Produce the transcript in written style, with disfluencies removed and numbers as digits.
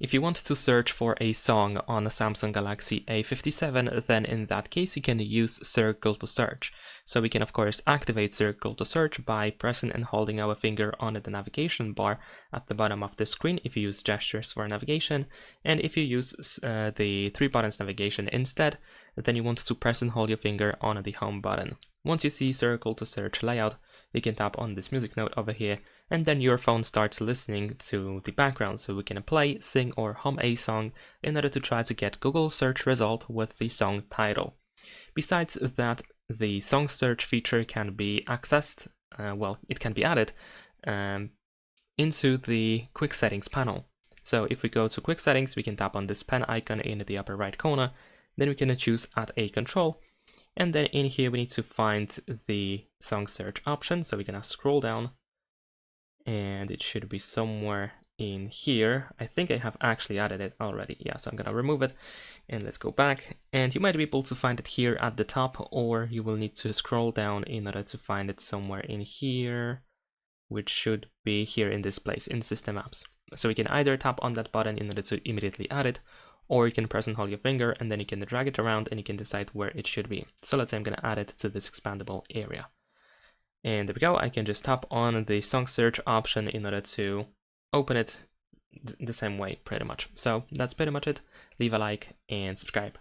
If you want to search for a song on a Samsung Galaxy A57, then in that case you can use Circle to Search. So we can of course activate Circle to Search by pressing and holding our finger on the navigation bar at the bottom of the screen if you use gestures for navigation, and if you use the 3 buttons navigation instead, then you want to press and hold your finger on the home button. Once you see Circle to Search layout, you can tap on this music note over here, and then your phone starts listening to the background, so we can play, sing or hum a song in order to try to get Google search result with the song title. Besides that, the song search feature can be accessed, it can be added into the quick settings panel. So if we go to quick settings, we can tap on this pen icon in the upper right corner, then we can choose add a control. And then in here, we need to find the song search option. So we're gonna scroll down and it should be somewhere in here. I think I have actually added it already. Yeah, so I'm gonna remove it and let's go back. And you might be able to find it here at the top, or you will need to scroll down in order to find it somewhere in here, which should be here in this place in System Apps. So we can either tap on that button in order to immediately add it, or you can press and hold your finger and then you can drag it around and you can decide where it should be. So let's say I'm going to add it to this expandable area. And there we go. I can just tap on the song search option in order to open it the same way pretty much. So that's pretty much it. Leave a like and subscribe.